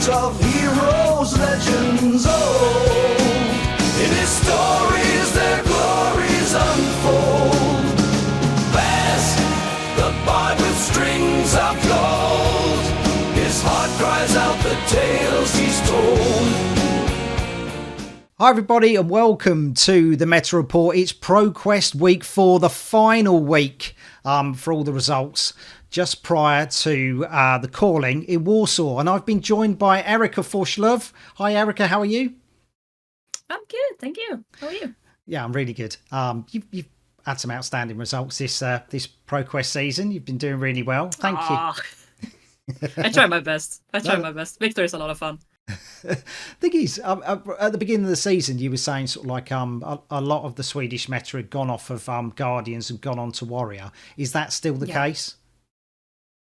fate of heroes, legends old. In his stories their glories unfold. Baz the Bard with strings of gold. His heart cries out the tales he's told. Hi everybody and welcome to the Meta Report. It's ProQuest Week 4, the final week for all the results just prior to the calling in Warsaw. And I've been joined by Erika Forslöf. Hi Erika, how are you? I'm good, thank you. How are you? Yeah, I'm really good. You've had some outstanding results this ProQuest season. You've been doing really well. Thank you. I try my best. My best. Victory is a lot of fun. Thing is, at the beginning of the season, you were saying sort of like a lot of the Swedish meta had gone off of Guardians and gone on to Warrior. Is that still the case?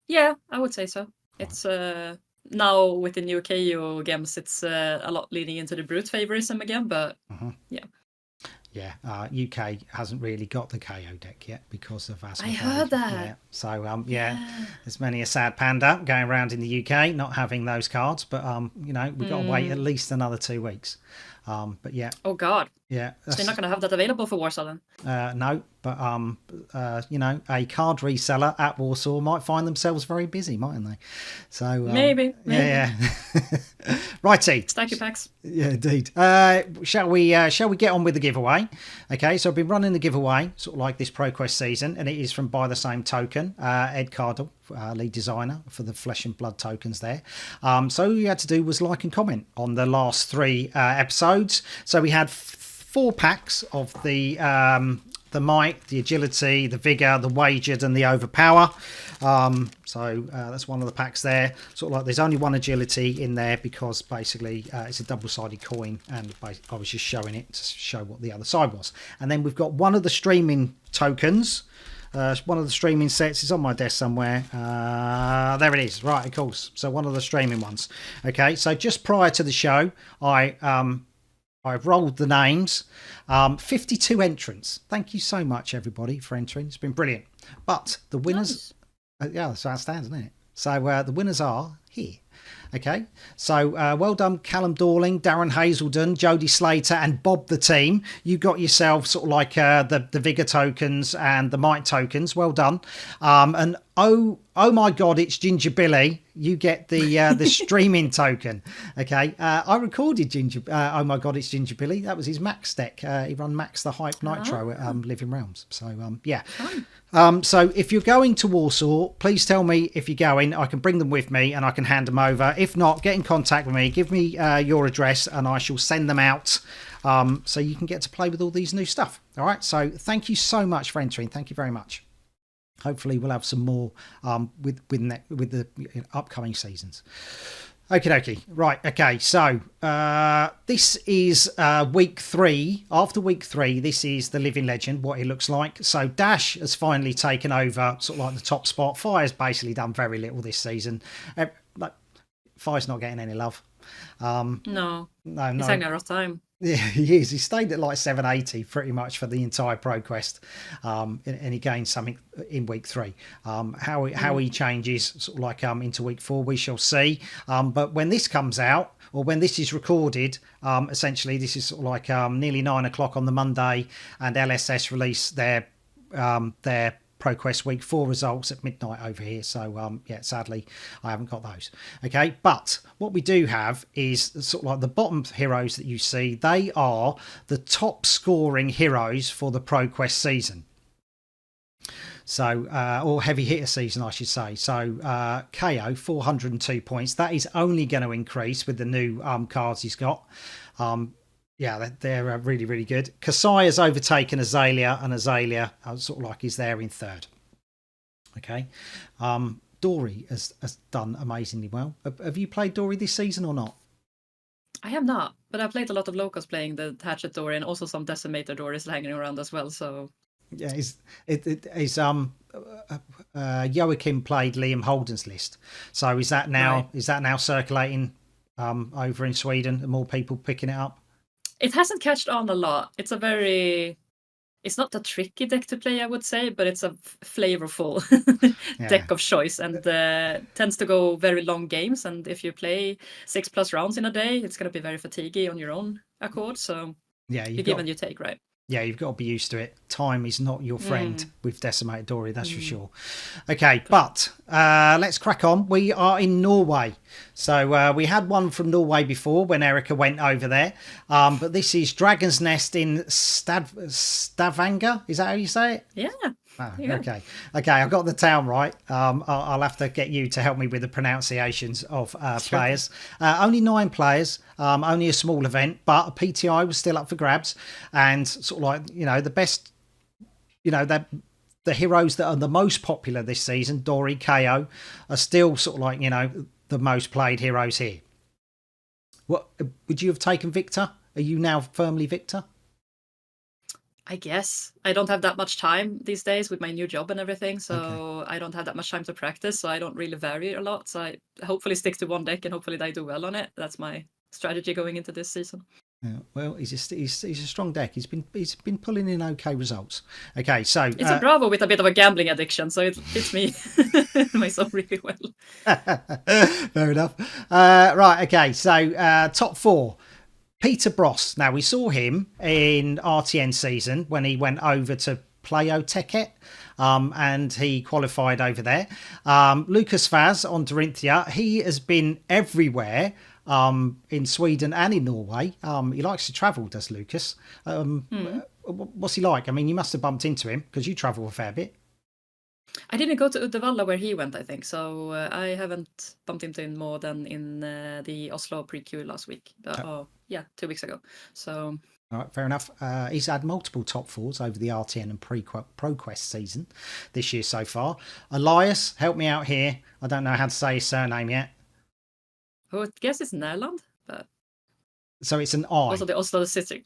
Yeah, I would say so. It's now with the new KO games, it's a lot leading into the brute favorism again, but yeah. Yeah, UK hasn't really got the KO deck yet because of Asmodee. I heard that. Yeah. So, there's many a sad panda going around in the UK not having those cards, but, we've got to wait at least another 2 weeks. But yeah. Oh, God. Yeah. So they're not going to have that available for Warsaw then? No, but, a card reseller at Warsaw might find themselves very busy, mightn't they? So maybe. Yeah. Righty. Stack your packs. Yeah, indeed. Shall we get on with the giveaway? Okay, so I've been running the giveaway sort of like this ProQuest season, and it is from By the Same Token, Ed Cardle, lead designer for the Flesh and Blood tokens there. So all you had to do was like and comment on the last 3 episodes. So we had 4 packs of the might, the agility, the vigor, the wagered, and the overpower. So that's one of the packs there. Sort of like there's only one agility in there because basically it's a double-sided coin, and I was just showing it to show what the other side was. And then we've got one of the streaming tokens. One of the streaming sets is on my desk somewhere. There it is. Right, of course. So one of the streaming ones. Okay, so just prior to the show, I've rolled the names. 52 entrants. Thank you so much, everybody, for entering. It's been brilliant. But the winners... Nice. Yeah, that's outstanding, isn't it? So the winners are here. Okay, so well done, Callum Dorling, Darren Hazelden, Jodie Slater, and Bob the Team. You got yourself sort of like the Vigor tokens and the Might tokens. Well done. And oh my God, it's Ginger Billy. You get the streaming token. Okay, I recorded Ginger. Oh my God, it's Ginger Billy. That was his Max deck. He run Max the Hype Nitro at Living Realms. So yeah. So if you're going to Warsaw, please tell me if you're going. I can bring them with me and I can hand them over. If not, get in contact with me. Give me your address and I shall send them out so you can get to play with all these new stuff. All right. So thank you so much for entering. Thank you very much. Hopefully we'll have some more with the upcoming seasons. Okie dokie. Right. Okay. So this is week 3. After week 3, this is the Living Legend, what it looks like. So Dash has finally taken over sort of like the top spot. Fire's basically done very little this season. Fire's not getting any love. No. He's having a rough time. Yeah, he is. He stayed at like 780 pretty much for the entire ProQuest, and he gained something in week 3. How he changes sort of like into week 4, we shall see. But when this comes out, or when this is recorded, essentially this is sort of like nearly 9 o'clock on the Monday, and LSS release their ProQuest Week 4 results at midnight over here. So, sadly, I haven't got those. Okay, but what we do have is sort of like the bottom heroes that you see. They are the top scoring heroes for the ProQuest season. So, or heavy hitter season, I should say. So, KO, 402 points. That is only going to increase with the new cards he's got. Yeah, they're really, really good. Kasai has overtaken Azalea, and Azalea sort of like is there in 3rd. Okay. Dory has done amazingly well. Have you played Dory this season or not? I have not, but I played a lot of locals playing the Hatchet Dory and also some Decimator Dories hanging around as well. So yeah, Joachim played Liam Holden's list. So is that now circulating over in Sweden? Are more people picking it up? It hasn't catched on a lot. It's it's not a tricky deck to play, I would say, but it's a flavorful Yeah. deck of choice, and tends to go very long games. And if you play 6+ rounds in a day, it's going to be very fatiguing on your own accord. So Yeah, you give and you take, right? Yeah, you've got to be used to it. Time is not your friend with Decimated Dory, that's for sure. Okay, but let's crack on. We are in Norway. So we had one from Norway before when Erika went over there. But this is Dragon's Nest in Stavanger. Is that how you say it? Yeah. Oh, Yeah. okay, I got the town right. I'll have to get you to help me with the pronunciations of players. Only 9 players, only a small event, but a PTI was still up for grabs, and sort of like the best, the heroes that are the most popular this season, Dory, KO, are still sort of like the most played heroes here. What would you have taken, Victor? Are you now firmly Victor? I guess I don't have that much time these days with my new job and everything, so I don't have that much time to practice, so I don't really vary a lot. So I hopefully stick to one deck and hopefully I do well on it. That's my strategy going into this season. Yeah, well, he's a strong deck. He's been pulling in okay results. Okay, so it's a Bravo with a bit of a gambling addiction, so it fits me myself really well. Fair enough. Right, okay, so top 4. Peter Bross. Now, we saw him in RTN season when he went over to Playo Teket, and he qualified over there. Lucas Faz on Dorinthia. He has been everywhere in Sweden and in Norway. He likes to travel, does Lucas? What's he like? I mean, you must have bumped into him because you travel a fair bit. I didn't go to Uddevalla where he went, I think, so I haven't bumped into him more than in the Oslo pre-Q last week. 2 weeks ago. So all right, fair enough. He's had multiple top 4s over the RTN and ProQuest season this year so far. Elias, help me out here. I don't know how to say his surname yet. I guess it's Nærland, but so it's an I. Also the Oslo city.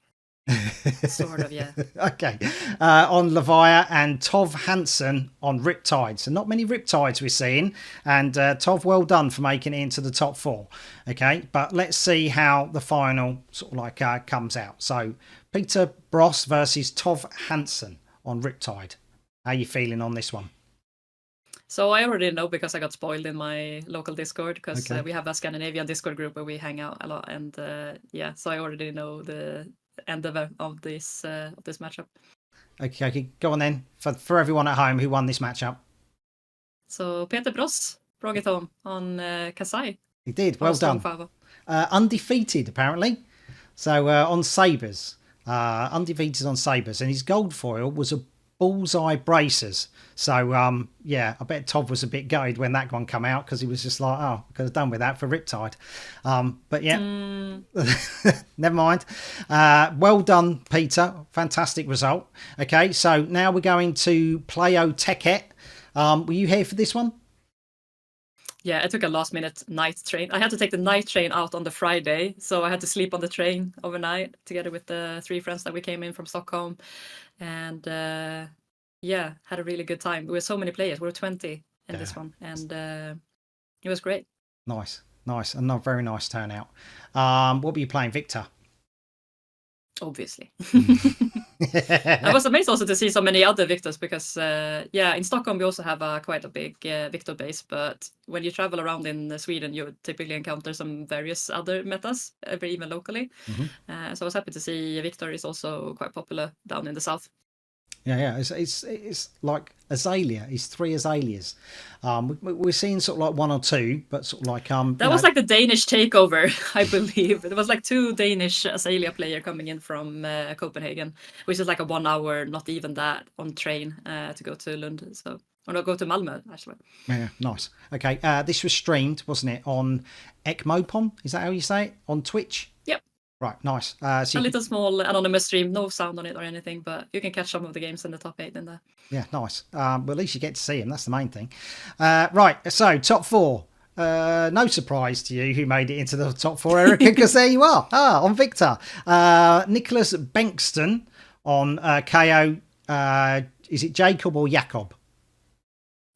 Sort of, yeah. Okay. On Levia, and Tov Hansen on Riptide. So not many Riptides we're seeing. And Tov, well done for making it into the top 4. Okay, but let's see how the final sort of like comes out. So Peter Bross versus Tov Hansen on Riptide. How are you feeling on this one? So I already know because I got spoiled in my local Discord, because we have a Scandinavian Discord group where we hang out a lot, and so I already know the end of this matchup. Okay, go on then. For everyone at home, who won this matchup? So Peter Bross brought it home on Kasai. He did. Well done. Undefeated apparently. So on Sabres, undefeated on Sabres, and his gold foil was a Bullseye Bracers. So I bet Tov was a bit gutted when that one came out, because he was just like, I could have done with that for Riptide. But yeah, never mind. Well done, Peter. Fantastic result. Okay, so now we're going to Playo Teket. Were you here for this one? Yeah, I took a last minute night train. I had to take the night train out on the Friday, so I had to sleep on the train overnight together with the 3 friends that we came in from Stockholm. And had a really good time. We were so many players. We were 20 in this one, and it was great. Nice, and a very nice turnout. What were you playing, Victor? Obviously. I was amazed also to see so many other Victors, because in Stockholm we also have quite a big Victor base, but when you travel around in Sweden you typically encounter some various other metas, even locally. So I was happy to see Victor is also quite popular down in the south. Yeah, it's like Azalea. It's 3 Azaleas. We're seeing sort of like 1 or 2, but sort of like that was like the Danish takeover, I believe. There was like 2 Danish Azalea player coming in from Copenhagen, which is like a 1 hour, not even that, on train to go to Lund. So or no, go to Malmö actually. Yeah, nice. Okay, this was streamed, wasn't it, on Ekmopon? Is that how you say it, on Twitch? Yep. Right, nice. So a little small anonymous stream, no sound on it or anything, but you can catch some of the games in the top 8 in there. Yeah, nice. Well, at least you get to see them. That's the main thing. Right, so top 4. No surprise to you who made it into the top 4, Erika, because there you are. On Victor. Nicholas Bengtsson on KO. Is it Jacob or Jakob?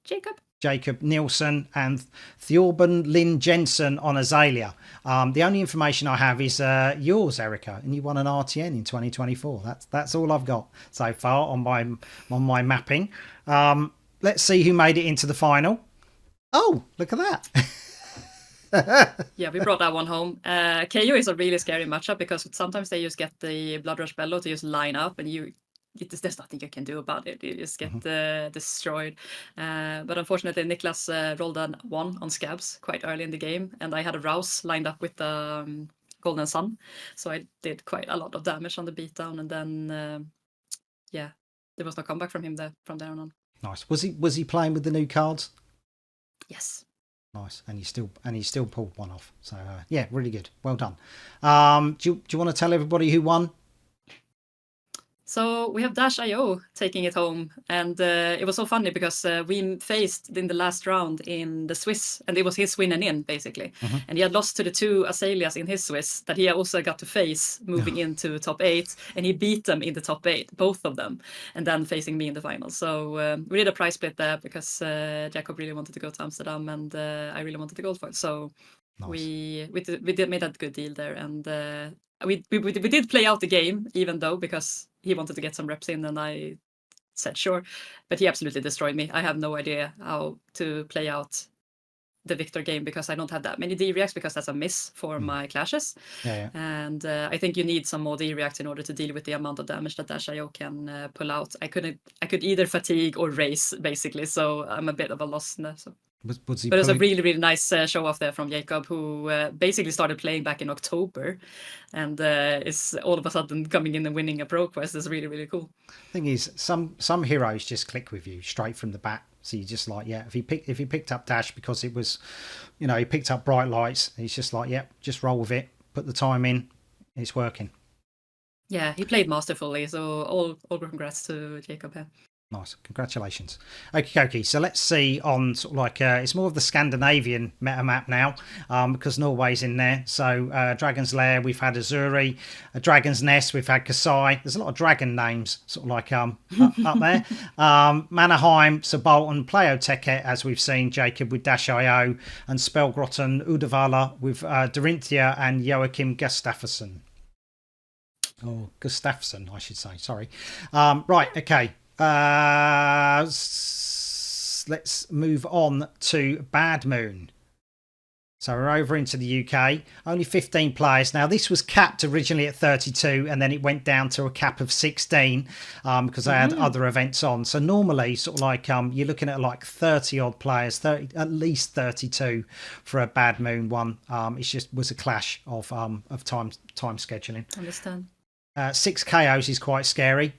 Jacob. Jacob Nielsen, and Thorben Lynn Jensen on Azalea. The only information I have is yours, Erika, and you won an RTN in 2024. That's all I've got so far on my mapping. Let's see who made it into the final. Oh, look at that. Yeah, we brought that one home. KO is a really scary matchup because sometimes they just get the Blood Rush Bellow to just line up, and there's nothing you can do about it. You just get destroyed. But unfortunately, Niklas rolled a 1 on Scabs quite early in the game, and I had a Rouse lined up with the Golden Sun, so I did quite a lot of damage on the beatdown, and then there was no comeback from him from there on. Nice. Was he playing with the new cards? Yes. Nice, and he still pulled one off. So yeah, really good. Well done. Do you want to tell everybody who won? So we have Dash.io taking it home, and it was so funny because we faced in the last round in the Swiss, and it was his winning in basically, and he had lost to the 2 Azaleas in his Swiss that he also got to face moving into top 8, and he beat them in the top 8, both of them, and then facing me in the final. So we did a prize split there because Jacob really wanted to go to Amsterdam, and I really wanted to go for it. So nice. we did made a good deal there, and we did play out the game, even though because he wanted to get some reps in, and I said sure, but he absolutely destroyed me. I have no idea how to play out the Victor game because I don't have that many D-reacts because that's a miss for my clashes. Yeah. And I think you need some more D-reacts in order to deal with the amount of damage that Dash.io can pull out. I could either fatigue or race basically, so I'm a bit of a loss in there. So. But it was a really, really nice show off there from Jacob, who basically started playing back in October, and is all of a sudden coming in and winning a pro quest. Is really, really cool. Thing is, some heroes just click with you straight from the bat. So you just like, if he picked up Dash because it was, he picked up Bright Lights. He's just like, just roll with it, put the time in, it's working. Yeah, he played masterfully. So all congrats to Jacob here. Nice, congratulations. Okay, so let's see on sort of like it's more of the Scandinavian meta map now, because Norway's in there. So Dragon's Lair, we've had Azuri, Dragon's Nest, we've had Kasai. There's a lot of dragon names sort of like up there. Mannerheim, Sabolton, Playoteket, as we've seen, Jacob with Dash.io, and Spellgrotten, Uddevalla with Dorinthia and Joachim Gustafsson. Oh, Gustafsson, I should say. Sorry. Right, okay. Let's move on to Bad Moon. So we're over into the UK. Only 15 players. Now this was capped originally at 32, and then it went down to a cap of 16 because they had other events on. So normally, sort of like you're looking at like 30 odd players, at least 32 for a Bad Moon one. It just was a clash of time scheduling. Understand. 6 KOs is quite scary.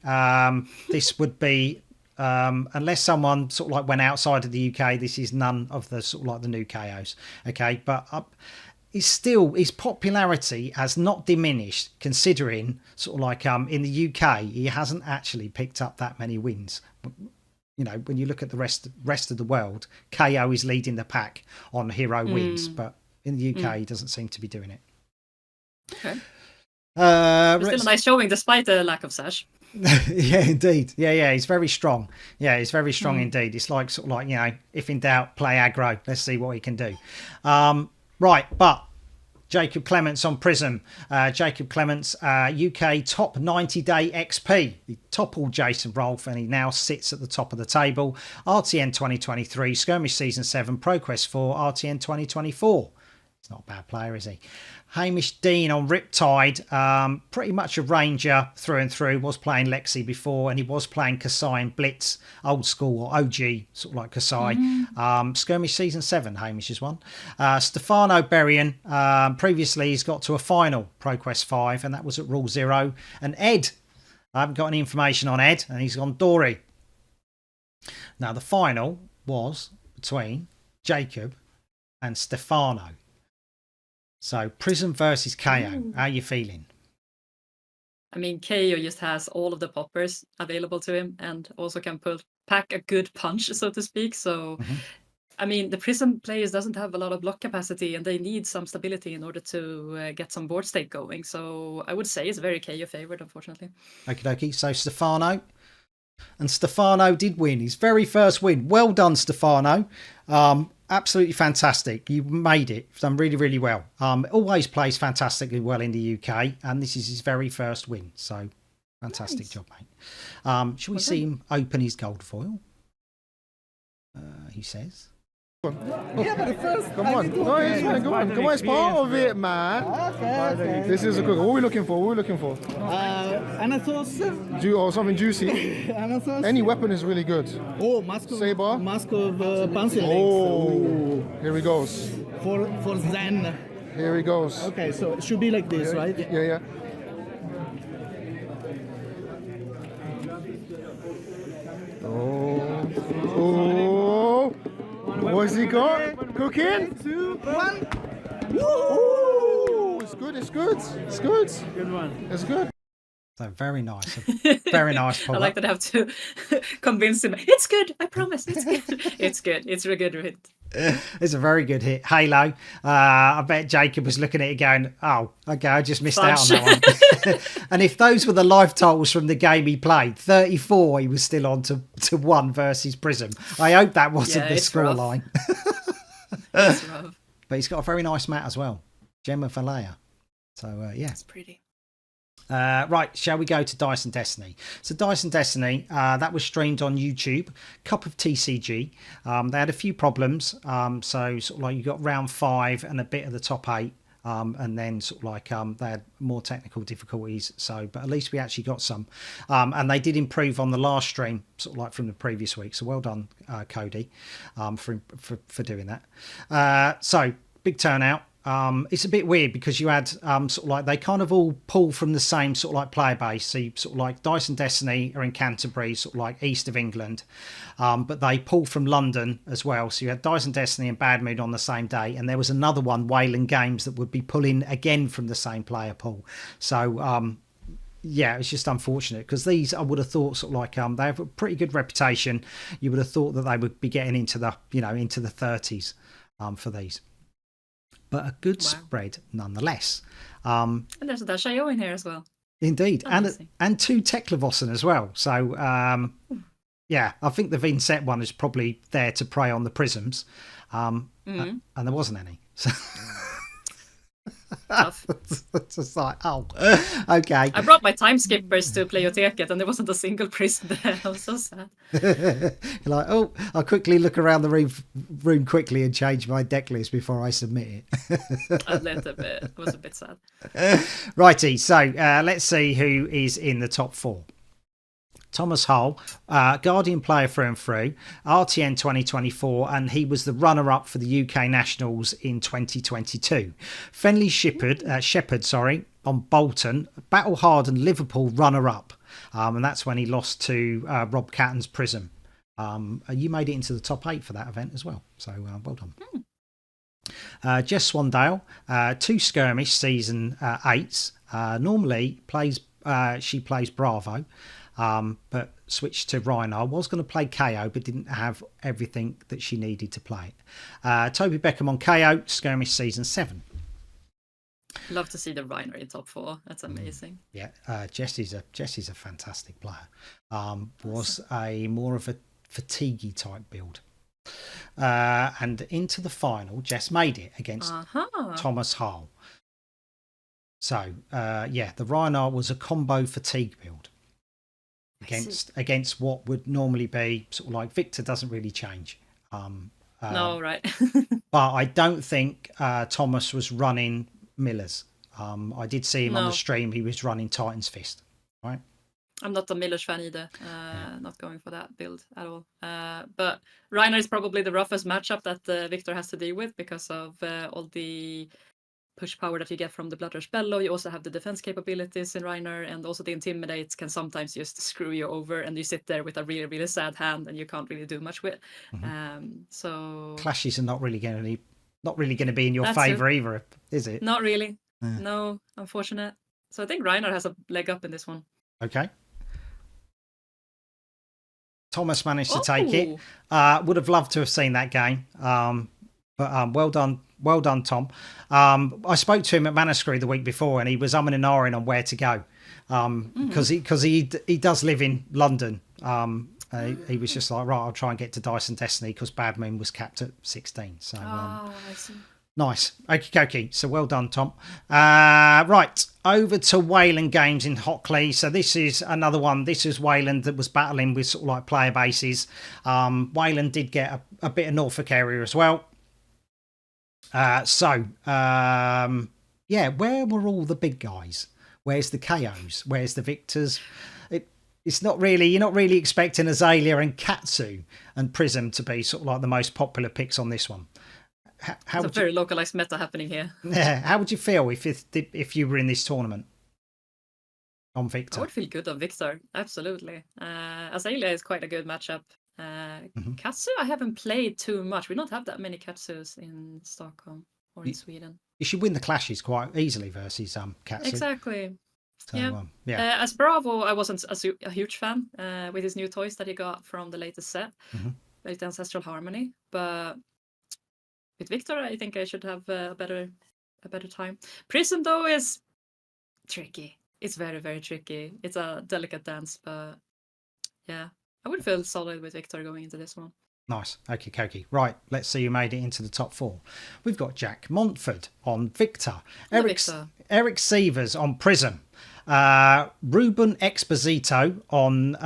This would be, unless someone sort of like went outside of the UK, this is none of the sort of like the new KOs. Okay, but his popularity has not diminished considering sort of like in the UK he hasn't actually picked up that many wins. When you look at the rest of the world, KO is leading the pack on hero wins, but in the UK he doesn't seem to be doing it. Okay. Still a nice showing despite the lack of sash. Yeah, indeed. Yeah, he's very strong. Yeah, he's very strong indeed. It's like sort of like, if in doubt, play aggro. Let's see what he can do. Right, but Jacob Clements on Prism. Jacob Clements, UK top 90-day XP. He toppled Jason Rolfe and he now sits at the top of the table. RTN 2023, Skirmish Season 7, ProQuest 4, RTN 2024. He's not a bad player, is he? Hamish Dean on Riptide, pretty much a ranger through and through. Was playing Lexi before, and he was playing Kasai and Blitz, old school or OG, sort of like Kasai. Skirmish Season 7, Hamish is one. Stefano Berrien, previously he's got to a final, ProQuest 5, and that was at Rule 0. And Ed, I haven't got any information on Ed, and he's on Dory. Now, the final was between Jacob and Stefano. So Prism versus KO. How are you feeling? I mean, KO just has all of the poppers available to him and also can pack a good punch, so to speak. So, I mean, the Prism players doesn't have a lot of block capacity and they need some stability in order to get some board state going. So I would say it's very KO favored, unfortunately. Okie dokie. So Stefano, And Stefano did win his very first win. Well done, Stefano. Absolutely fantastic. You made it. You've done really, really well. Always plays fantastically well in the UK, and this is his very first win. So fantastic job, mate. Shall we see him open his gold foil? He says. Yeah, but first, Come on. No, it's fine. Come on. Come on, it's part of it, man. Okay. This is a good. What are we looking for? What are we looking for? Anatos. Or something juicy. Anatos. Any weapon is really good. Oh, mask of Saber. pencil legs. Oh, here he goes. For Zen. Here he goes. Okay, so it should be like this, right? Yeah. Oh. What's he got? Cooking? 2, 1. Ooh, it's good. It's good. It's good. Good one. It's good. So very nice. Very nice. I like that I have to convince him. It's good. I promise. It's good. It's good. It's a good hit. It's a very good hit. Halo. I bet Jacob was looking at it going, oh, okay, I just missed out on that one. And if those were the live totals from the game he played, 34, he was still on to 1 versus Prism. I hope that wasn't the scoreline. It's rough. But he's got a very nice mat as well. Gemma Valleja. So, yeah. It's pretty. Right, shall we go to Dice and Destiny? So Dice and Destiny, that was streamed on YouTube. Cup of TCG. They had a few problems. So sort of like you got round 5 and a bit of the top 8. And then sort of like they had more technical difficulties. So, but at least we actually got some. And they did improve on the last stream, sort of like from the previous week. So well done, Cody, for doing that. So big turnout. It's a bit weird because you had sort of like they kind of all pull from the same sort of like player base. So you sort of like Dice and Destiny are in Canterbury, sort of like east of England, but they pull from London as well. So you had Dice and Destiny and Bad Mood on the same day, and there was another one, Wayland Games, that would be pulling again from the same player pool. So yeah, it's just unfortunate because these I would have thought sort of like they have a pretty good reputation. You would have thought that they would be getting into the into the 30s for these. But a good spread nonetheless. And there's a Dashayo in here as well. Indeed. And 2 Teklevossen as well. So, yeah, I think the Vincent one is probably there to prey on the prisms. And there wasn't any. So it's just like, oh, okay. I brought my time skippers to Playoteket and there wasn't a single prism there. I was so sad. You're like, oh, I'll quickly look around the room quickly and change my deck list before I submit it. A little bit. It was a bit sad. Righty, so let's see who is in the top 4. Thomas Hull, Guardian player through and through, RTN 2024, and he was the runner-up for the UK Nationals in 2022. Fenley Shepherd, on Bolton, battle-hardened Liverpool runner-up, and that's when he lost to Rob Catton's Prism. You made it into the top 8 for that event as well, so well done. Jess Swandale, 2 skirmish season 8s. Normally she plays Bravo. But switched to Rhino. Was going to play KO, but didn't have everything that she needed to play it. Toby Beckham on KO, skirmish season 7. Love to see the Rhino in top 4. That's amazing. Yeah, Jessie's a fantastic player. Was a more of a fatiguey type build. And into the final, Jess made it against Thomas Hull. So yeah, the Rhino was a combo fatigue build. Against what would normally be sort of like Victor doesn't really change. No, right. But I don't think Thomas was running Miller's. I did see him on the stream. He was running Titan's Fist. Right. I'm not a Miller's fan either. Not going for that build at all. But Reiner is probably the roughest matchup that Victor has to deal with because of all the push power that you get from the Bloodrush Bellow. You also have the defense capabilities in Reiner, and also the Intimidate can sometimes just screw you over, and you sit there with a really, really sad hand, and you can't really do much with. So clashes are not really going to be in your favour either, is it? Not really. No, unfortunate. So I think Reiner has a leg up in this one. Okay. Thomas managed to take it. Would have loved to have seen that game. But well done, Tom. I spoke to him at Manuscrew the week before, and he was umming and ahhing on where to go because he does live in London, He was just like, right, I'll try and get to Dyson Destiny because Bad Moon was capped at 16. So I see. nice. Okie dokie. So well done, Tom. Right, over to Wayland Games in Hockley. So this is another one. This is Wayland that was battling with sort of like player bases. Wayland did get a bit of Norfolk area as well. Yeah, where were all the big guys? Where's the KOs? Where's the victors? It's not really, you're not really expecting Azalea and Katsu and Prism to be sort of like the most popular picks on this one. How It's a very localized meta happening here. Yeah, how would you feel if you were in this tournament on I Victor? would feel good on Victor, absolutely. Azalea is quite a good matchup. Katsu, I haven't played too much. We don't have that many Katsus in Stockholm or in Sweden. You should win the clashes quite easily versus Katsu. Exactly. So, yeah. As Bravo, I wasn't a huge fan with his new toys that he got from the latest set, like the Ancestral Harmony. But with Victor, I think I should have a better time. Prism though is tricky. It's very, very tricky. It's a delicate dance, but yeah, I would feel solid with Victor going into this one. Nice. Okay, Koki. Right, let's see who made it into the top 4. We've got Jack Montford on Victor. Eric Sievers on Prism. Ruben Exposito on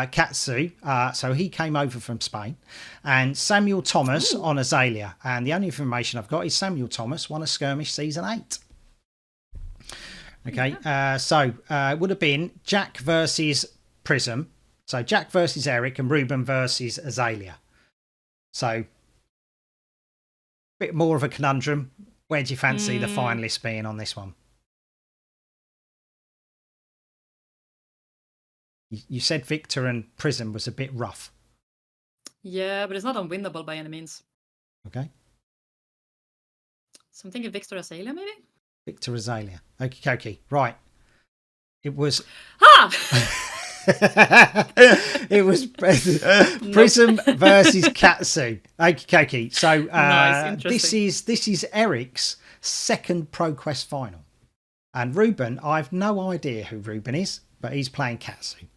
Katsu. So he came over from Spain. And Samuel Thomas on Azalea. And the only information I've got is Samuel Thomas won a skirmish season 8. Okay, so it would have been Jack versus Prism. So Jack versus Eric and Ruben versus Azalea. So, a bit more of a conundrum. Where do you fancy the finalists being on this one? You said Victor and Prism was a bit rough. Yeah, but it's not unwinnable by any means. Okay. So I'm thinking Victor Azalea, maybe? Victor Azalea. Okie dokie. Right. It was... it was Prism versus Katsu. Okie dokie. So nice, this is Eric's second ProQuest final. And Ruben, I've no idea who Ruben is, but he's playing Katsu.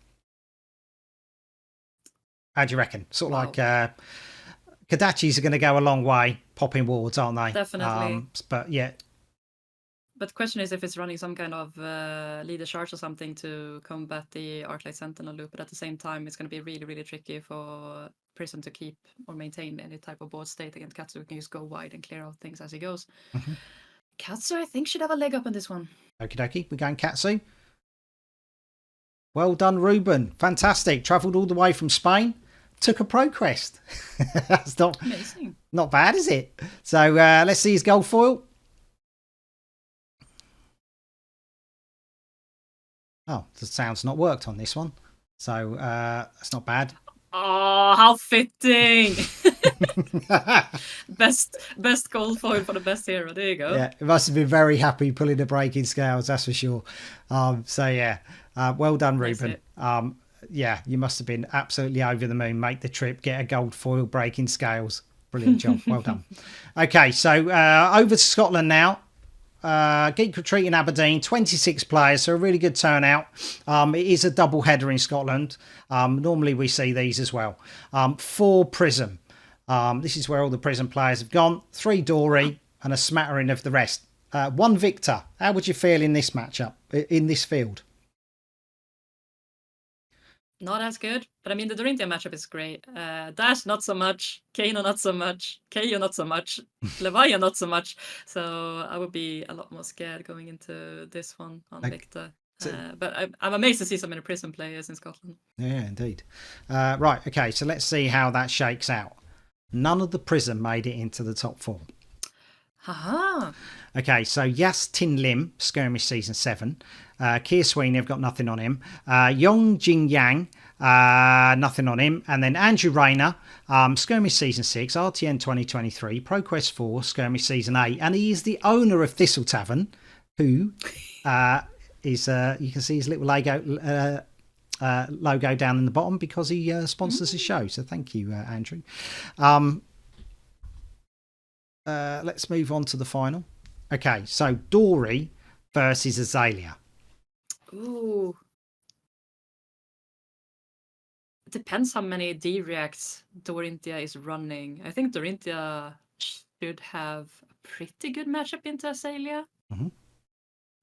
How do you reckon? Sort of like Kodachis are going to go a long way popping wards, aren't they? Definitely. But yeah. But the question is if it's running some kind of leader charge or something to combat the Arclight Sentinel loop, but at the same time it's going to be really, really tricky for Prism to keep or maintain any type of board state against Katsu, who can just go wide and clear out things as he goes. Katsu, I think, should have a leg up on this one. Okie dokie, we're going Katsu. Well done, Ruben. Fantastic. Travelled all the way from Spain. Took a ProQuest. That's amazing. Not bad, is it? So let's see his gold foil. Oh, the sound's not worked on this one. So that's not bad. Oh, how fitting. best gold foil for the best hero. There you go. Yeah, it must have been very happy pulling the breaking scales, that's for sure. So yeah, well done, Ruben. Yeah, you must have been absolutely over the moon. Make the trip, get a gold foil, breaking scales. Brilliant job. Well done. Okay, so over to Scotland now. Geek Retreat in Aberdeen, 26 players, so a really good turnout. It is a double header in Scotland. Normally we see these as well. 4 Prism. This is where all the Prism players have gone. 3 Dory and a smattering of the rest. 1 Victor. How would you feel in this matchup, in this field? Not as good, but I mean the Dorinthia matchup is great. Dash not so much, Kano not so much, KO not so much, Levaya not so much. So I would be a lot more scared going into this one on Victor. But I'm amazed to see so many Prism players in Scotland. Yeah, indeed. Right, okay, so let's see how that shakes out. None of the Prism made it into the top 4. Haha. Okay, so Yas Tin Lim, Skirmish Season 7. Keir Sweeney, I've got nothing on him. Yong Jing Yang, nothing on him. And then Andrew Rayner, Skirmish Season 6, RTN 2023, ProQuest 4, Skirmish Season 8. And he is the owner of Thistle Tavern, who is, you can see his little logo down in the bottom because he sponsors the show. So thank you, Andrew. Let's move on to the final. Okay, so Dory versus Azalea. Ooh. depends how many D-reacts Dorinthia is running. I think Dorinthia should have a pretty good matchup into Azalea. Mhm.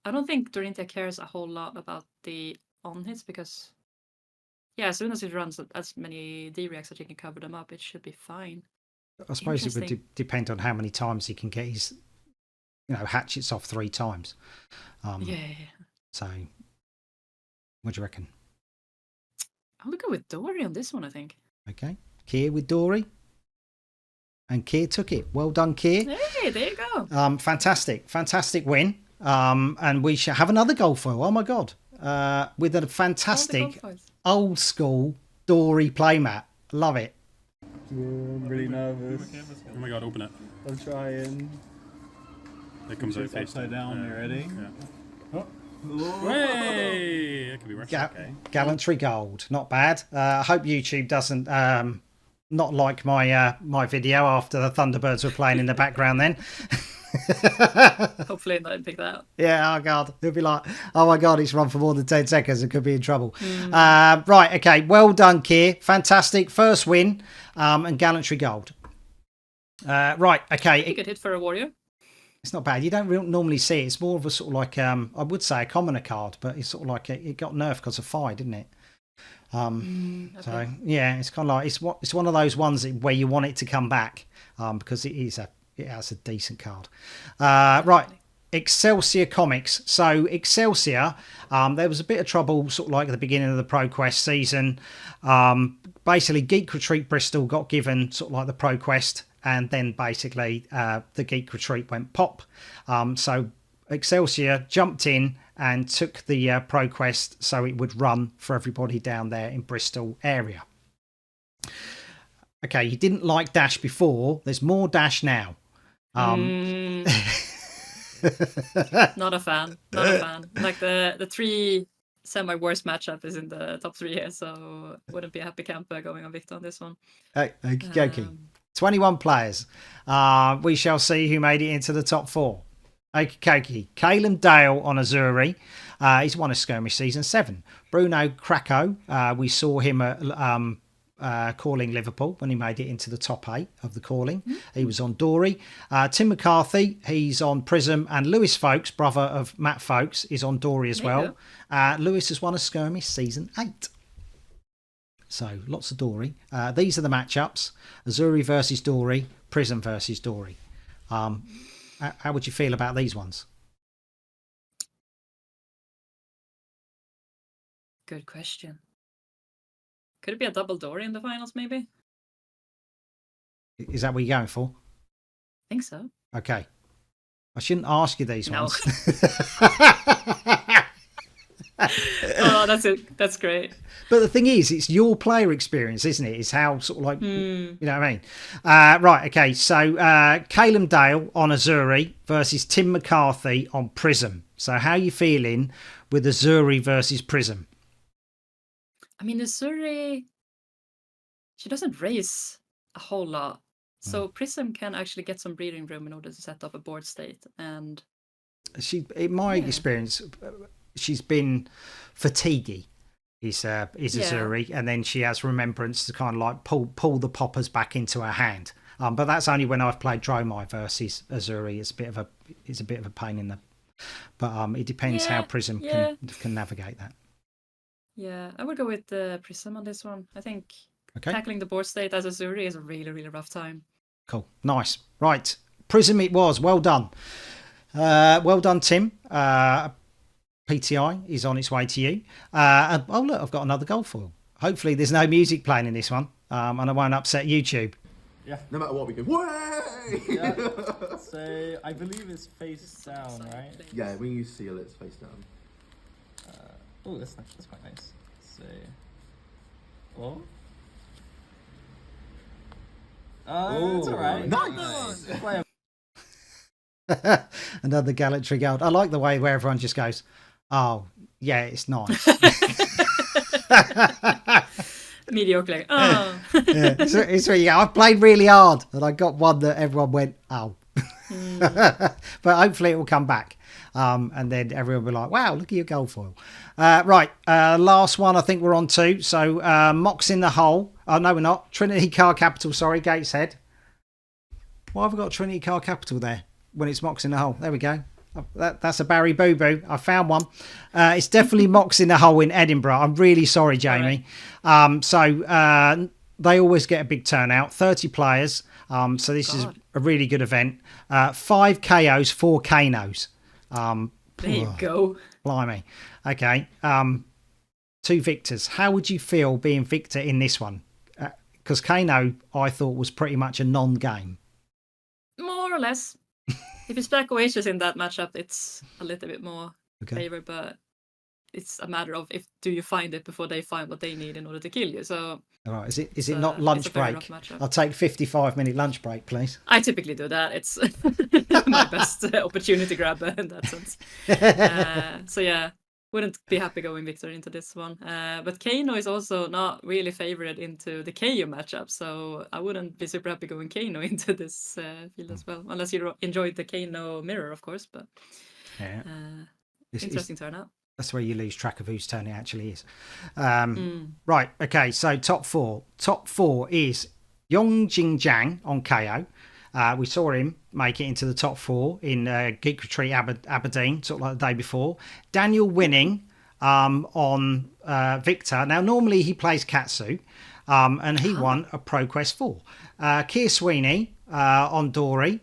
I don't think Dorinthia cares a whole lot about the on-hits because, yeah, as soon as it runs as many D-reacts that you can cover them up, it should be fine. I suppose it would Interesting. depend on how many times he can get his, hatchets off 3 times. Yeah. So, what do you reckon? I'll go with Dory on this one, I think. Okay. Keir with Dory. And Keir took it. Well done, Keir. Hey, there you go. Fantastic win. And we shall have another goal foil. Oh my God. With a fantastic All the gold foils. old school Dory playmat. Love it. I'm really nervous. Oh my god, open it. I'm trying. It comes out face Upside down. You ready? Yeah. Hey! That could be worse. Okay. Gallantry gold. Not bad. I hope YouTube doesn't not like my video after the Thunderbirds were playing in the background then. Hopefully not pick that up. Yeah, oh God. It'll be like, oh my God, it's run for more than 10 seconds. It could be in trouble. Right, okay. Well done, Keir. Fantastic. First win and gallantry gold. Right, okay. Good hit for a warrior. It's not bad. You don't normally see it. It's more of a sort of like, I would say a commoner card, but it's sort of like it got nerfed because of Fi, didn't it? Okay. So, yeah, it's kind of like, it's one of those ones where you want it to come back because it has a decent card. Right. Excelsior Comics. So Excelsior, there was a bit of trouble sort of like at the beginning of the ProQuest season. Basically, Geek Retreat Bristol got given sort of like the ProQuest, and then basically the Geek Retreat went pop. So Excelsior jumped in and took the ProQuest so it would run for everybody down there in Bristol area. Okay, you didn't like Dash before. There's more Dash now. Not a fan. Not a fan. Like the 3 semi-worst matchup is in the top 3 here, so wouldn't be a happy camper going on Victor on this one. Okay. 21 players. We shall see who made it into the top 4. Okay. Caleb Dale on Azuri. He's won a skirmish season 7. Bruno Krakow. We saw him at calling Liverpool when he made it into the top 8 of the calling. He was on Dory. Tim McCarthy, he's on Prism, and Lewis Folks, brother of Matt Folks, is on Dory as well. Lewis has won a skirmish season 8. So lots of Dory. These are the matchups: Azuri versus Dory, Prism versus Dory. How would you feel about these ones? Good question. Could it be a double Dory in the finals, maybe? Is that what you're going for? I think so. Okay. I shouldn't ask you these No. ones. Oh, that's it. That's great. But the thing is, it's your player experience, isn't it? It's how sort of like, you know what I mean? Right, okay. So Caleb Dale on Azuri versus Tim McCarthy on Prism. So how are you feeling with Azuri versus Prism? I mean, Azuri, she doesn't raise a whole lot. So Prism can actually get some breathing room in order to set up a board state. And In my experience, she's been fatiguey. Is Azuri, and then she has remembrance to kind of like pull the poppers back into her hand. But that's only when I've played Dromai versus Azuri. It's a bit of a pain in the. But it depends how Prism can navigate that. Yeah, I would go with Prism on this one. I think Okay. tackling the board state as Azuri is a really, really rough time. Cool. Nice. Right. Prism it was. Well done. Well done, Tim. PTI is on its way to you. Oh, look, I've got another goal foil. Hopefully there's no music playing in this one, and I won't upset YouTube. Yeah. No matter what we do. Way! Yeah. So I believe it's face down, right? Yeah, when you seal it, it's face down. Oh, that's quite nice. So, oh. It's alright. Nice! Play Another gallantry gold. I like the way where everyone just goes, oh, yeah, it's nice. Mediocre. Like, oh. It's really, I've played really hard, and I got one that everyone went, oh. But hopefully it will come back. And then everyone will be like, wow, look at your gold foil. Right, last one I think we're on to. So Mox in the hole. Oh, no, we're not. Trinity Car Capital, sorry, Gateshead. Why have I got Trinity Car Capital there when it's Mox in the hole? There we go. That's a Barry Boo Boo. I found one. It's definitely Mox in the hole in Edinburgh. I'm really sorry, Jamie. So they always get a big turnout, 30 players. So this is a really good event. 5 KOs, 4 Kanos. There you go. Blimey. Okay. 2 victors. How would you feel being victor in this one? Because Kano, I thought, was pretty much a non-game. More or less. If you stack Oasis in that matchup, it's a little bit more favored, but it's a matter of do you find it before they find what they need in order to kill you. So, all right, is it not lunch break? I'll take 55-minute lunch break, please. I typically do that. It's my best opportunity grab in that sense. So yeah, wouldn't be happy going victor into this one. But Kano is also not really favored into the KO matchup, so I wouldn't be super happy going Kano into this field as well, unless you enjoyed the Kano mirror, of course. But yeah, interesting turnout. That's where you lose track of whose turn it actually is. Right, okay, so top 4. Top 4 is Yong Jing Jang on KO. We saw him make it into the top 4 in Geek Retreat Aberdeen, sort of like the day before. Daniel Winning on Victor. Now, normally he plays Katsu, and he won a ProQuest 4. Keir Sweeney on Dory.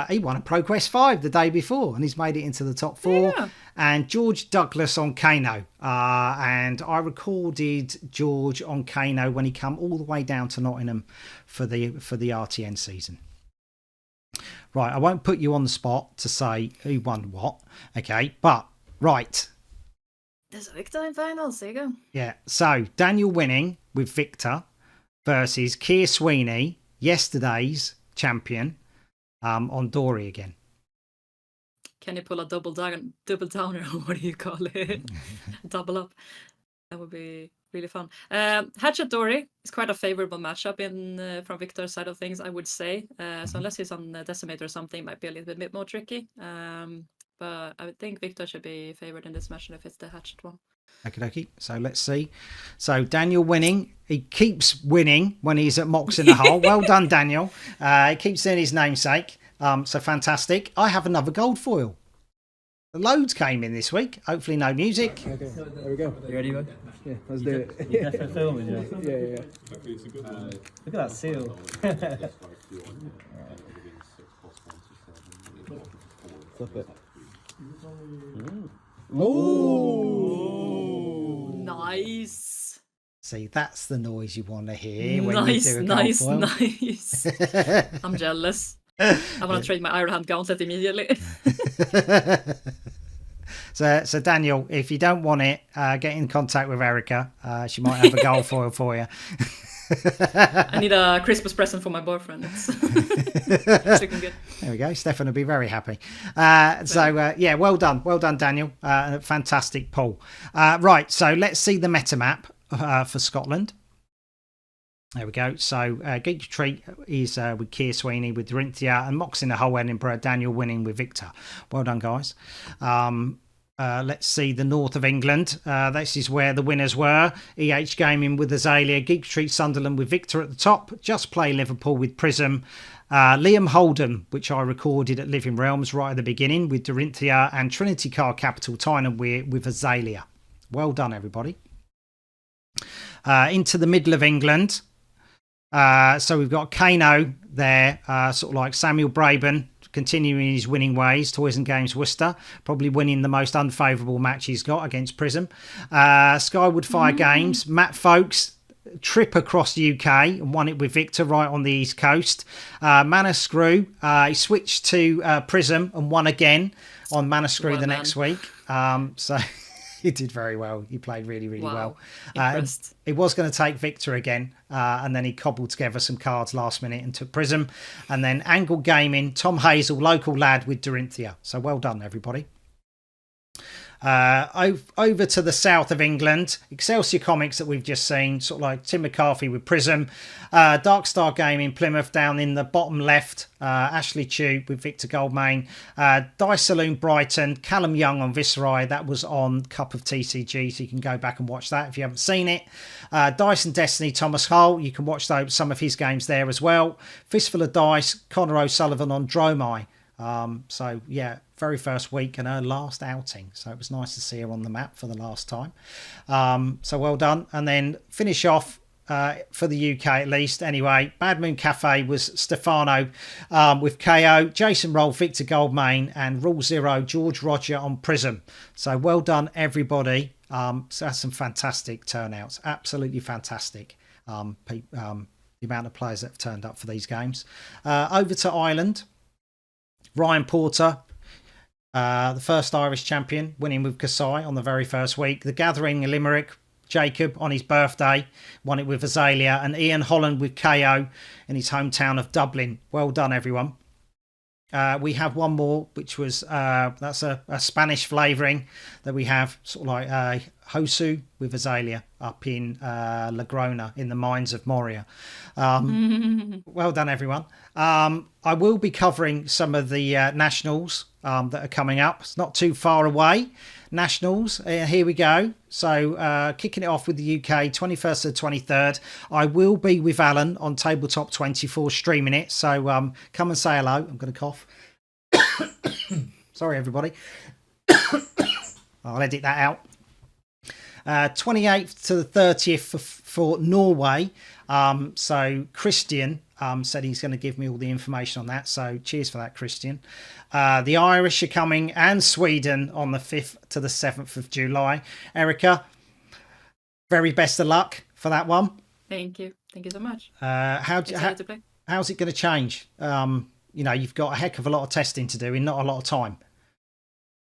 He won a ProQuest 5 the day before, and he's made it into the top 4. Yeah. And George Douglas on Kano. And I recorded George on Kano when he come all the way down to Nottingham for the RTN season. Right, I won't put you on the spot to say who won what, okay? But, right. There's a Victor in finals, there you go. Yeah, so Daniel Winning with Victor versus Keir Sweeney, yesterday's champion, on Dory again. Can you pull a double downer, or what do you call it? Double up. That would be really fun. Hatchet Dory is quite a favorable matchup in from Victor's side of things, I would say. So unless he's on Decimator or something, it might be a little bit more tricky. But I would think Victor should be favored in this matchup if it's the Hatchet one. Okay. So let's see. So Daniel Winning. He keeps winning when he's at Mox in the hole. Well done, Daniel. He keeps doing his namesake. So fantastic. I have another gold foil. Loads came in this week. Hopefully no music. Okay, there we go. You ready, bud? Yeah, let's do it. You're definitely filming, yeah? Yeah. Look at that seal. Flip it. Ooh. Nice. See, that's the noise you want to hear when nice, you do a gold foil. Nice. I'm jealous. I want to trade my Iron Hand Gauntlet immediately. So Daniel, if you don't want it, get in contact with Erika. She might have a gold foil for you. I need a Christmas present for my boyfriend. It's looking good. There we go. Stefan will be very happy. Yeah, well done, Daniel. Fantastic pull. Right, so let's see the meta map for Scotland. There we go. So Geek Retreat is with Keir Sweeney, with Dorinthia, and Mox in the whole Edinburgh. Daniel Winning with Victor. Well done, guys. Let's see the north of England. This is where the winners were. EH Gaming with Azalea, Geek Retreat Sunderland with Victor at the top. Just Play Liverpool with Prism. Liam Holden, which I recorded at Living Realms right at the beginning with Dorinthia, and Trinity Car Capital Tyne with Azalea. Well done, everybody. Into the middle of England. So we've got Kano there, sort of like Samuel Braben, continuing his winning ways. Toys and Games Worcester, probably winning the most unfavourable match he's got against Prism. Skyward Fire Games, Matt Folks, trip across the UK and won it with Victor right on the East Coast. Mana Screw, he switched to Prism and won again on Mana Screw the next week. So... He did very well. He played really, really well. He was going to take Victor again, and then he cobbled together some cards last minute and took Prism. And then Angle Gaming, Tom Hazel, local lad with Dorinthia. So well done, everybody. Over to the south of England, Excelsior Comics that we've just seen, sort of like Tim McCarthy with Prism, Dark Star Gaming Plymouth down in the bottom left, Ashley Tube with Victor Goldmain, Dice Saloon Brighton, Callum Young on Viserai, that was on Cup of TCG, so you can go back and watch that if you haven't seen it. Dice and Destiny, Thomas Hull, you can watch some of his games there as well. Fistful of Dice, Connor O'Sullivan on Dromai. So yeah, very first week and her last outing, so it was nice to see her on the map for the last time. So well done. And then finish off for the UK at least anyway, Bad Moon Cafe was Stefano with KO, Jason Roll, Victor Goldmain, and Rule Zero George Roger on Prism. So well done everybody. So that's some fantastic turnouts, absolutely fantastic. The amount of players that have turned up for these games. Over to Ireland, Ryan Porter, the first Irish champion, winning with Kasai on the very first week. The Gathering in Limerick, Jacob on his birthday won it with Azalea, and Ian Holland with KO in his hometown of Dublin. Well done everyone. We have one more, which was that's a Spanish flavouring that we have, sort of like Hosu with Azalea up in Lagrona in the mines of Moria. Well done everyone. I will be covering some of the nationals that are coming up. It's not too far away. Nationals, here we go. So kicking it off with the UK, 21st to the 23rd. I will be with Alan on Tabletop 24 streaming it. So come and say hello. I'm going to cough. Sorry, everybody. I'll edit that out. 28th to the 30th for Norway. So Christian said he's going to give me all the information on that. So cheers for that, Christian. The Irish are coming, and Sweden on the 5th to the 7th of July. Erika, very best of luck for that one. Thank you so much. How's it going to change? You've got a heck of a lot of testing to do in not a lot of time.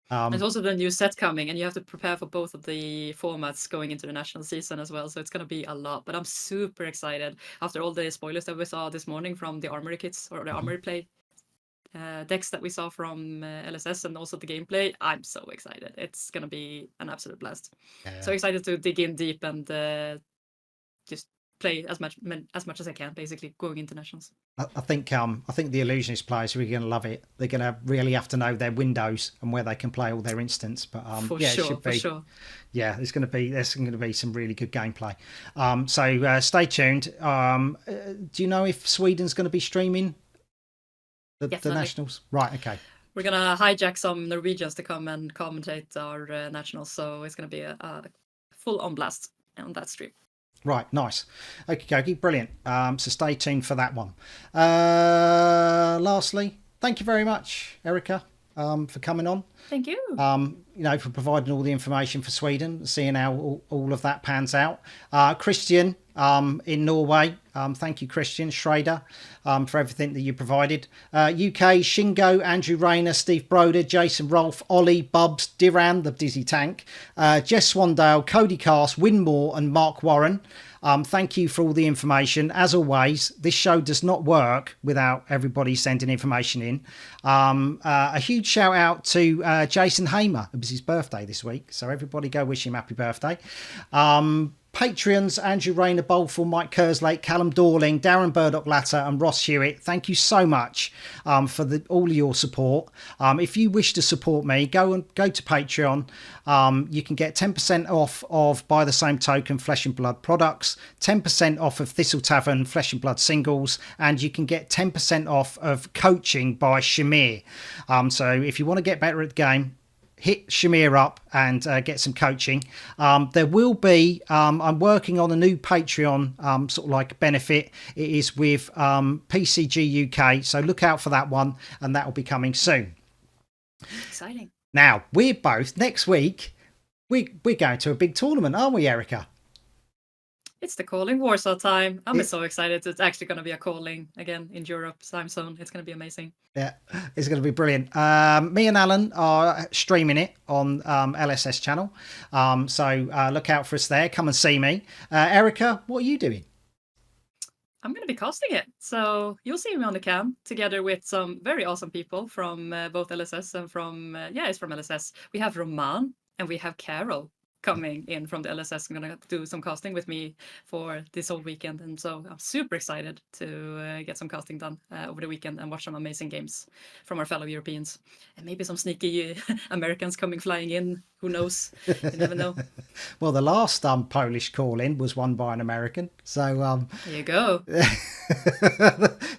There's also the new set coming, and you have to prepare for both of the formats going into the national season as well. So it's going to be a lot, but I'm super excited after all the spoilers that we saw this morning from the Armory kits or the Armory play decks that we saw from LSS, and also the gameplay. I'm so excited. It's going to be an absolute blast. Yeah. So excited to dig in deep and just play as much as I can, basically going into nationals. I think the Illusionist players are really going to love it. They're going to really have to know their windows and where they can play all their instants. But it should be. For sure. Yeah, there's going to be some really good gameplay. So stay tuned. Do you know if Sweden's going to be streaming the nationals? Right. Okay. We're gonna hijack some Norwegians to come and commentate our nationals, so it's gonna be a full on blast on that stream. Right, nice. Okay, brilliant. So stay tuned for that one. Lastly, thank you very much, Erika, for coming on. Thank you. For providing all the information for Sweden, seeing how all of that pans out. Christian in Norway, thank you, Christian Schrader, for everything that you provided. UK, Shingo, Andrew Rayner, Steve Broder, Jason Rolfe, Ollie, Bubs, Diran, the Dizzy Tank, Jess Swandale, Cody Cast, Winmore, and Mark Warren. Thank you for all the information. As always, this show does not work without everybody sending information in. A huge shout out to Jason Hamer. It was his birthday this week, so everybody go wish him happy birthday. Patreons, Andrew Rayner, Bolful, Mike Kerslake, Callum Dorling, Darren Burdock-Latter and Ross Hewitt. Thank you so much for all of your support. If you wish to support me, go to Patreon. You can get 10% off of, by the same token, Flesh and Blood products, 10% off of Thistle Tavern Flesh and Blood singles, and you can get 10% off of coaching by Shahmir. So if you want to get better at the game, hit Shahmir up and get some coaching. There will be, I'm working on a new Patreon sort of like benefit. It is with PCG UK, so look out for that one, and that will be coming soon. Exciting. Now, we're both, next week, we're going to a big tournament, aren't we, Erika? It's the calling Warsaw time. I'm so excited. It's actually going to be a calling again in Europe time zone. It's going to be amazing. Yeah, it's going to be brilliant. Me and Alan are streaming it on LSS channel. So look out for us there. Come and see me. Erika, what are you doing? I'm going to be casting it. So you'll see me on the cam together with some very awesome people from both LSS and from, it's from LSS. We have Roman and we have Carol coming in from the LSS, going to do some casting with me for this whole weekend. And so I'm super excited to get some casting done over the weekend and watch some amazing games from our fellow Europeans. And maybe some sneaky Americans coming flying in. Who knows? You never know. Well, the last Polish call-in was won by an American. So There you go.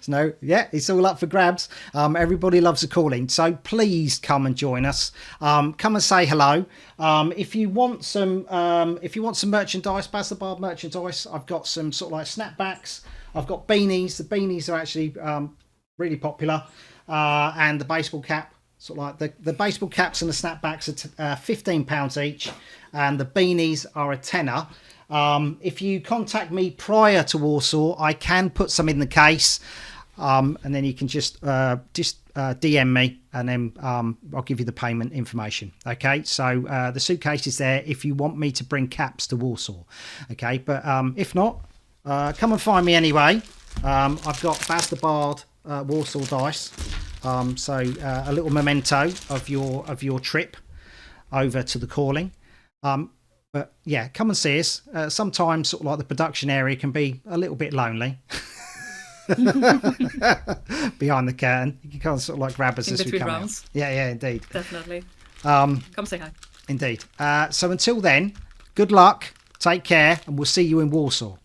It's all up for grabs. Everybody loves a call-in, so please come and join us. Come and say hello. If you want some merchandise, Baz the Bard merchandise, I've got some sort of like snapbacks. I've got beanies. The beanies are actually really popular, and the baseball cap. Sort of like the baseball caps and the snapbacks are £15 each, and the beanies are a tenner. If you contact me prior to Warsaw, I can put some in the case, and then you can just DM me, and then I'll give you the payment information. Okay, so the suitcase is there if you want me to bring caps to Warsaw. Okay, but if not, come and find me anyway. I've got Baz the Bard Warsaw dice. So a little memento of your trip over to the calling. But yeah, come and see us. Sometimes sort of like the production area can be a little bit lonely. Behind the curtain, you can kind of sort of like grab us In as we between come rounds. out. Yeah, indeed. Definitely. Come say hi. Indeed. So until then, good luck, take care, and we'll see you in Warsaw.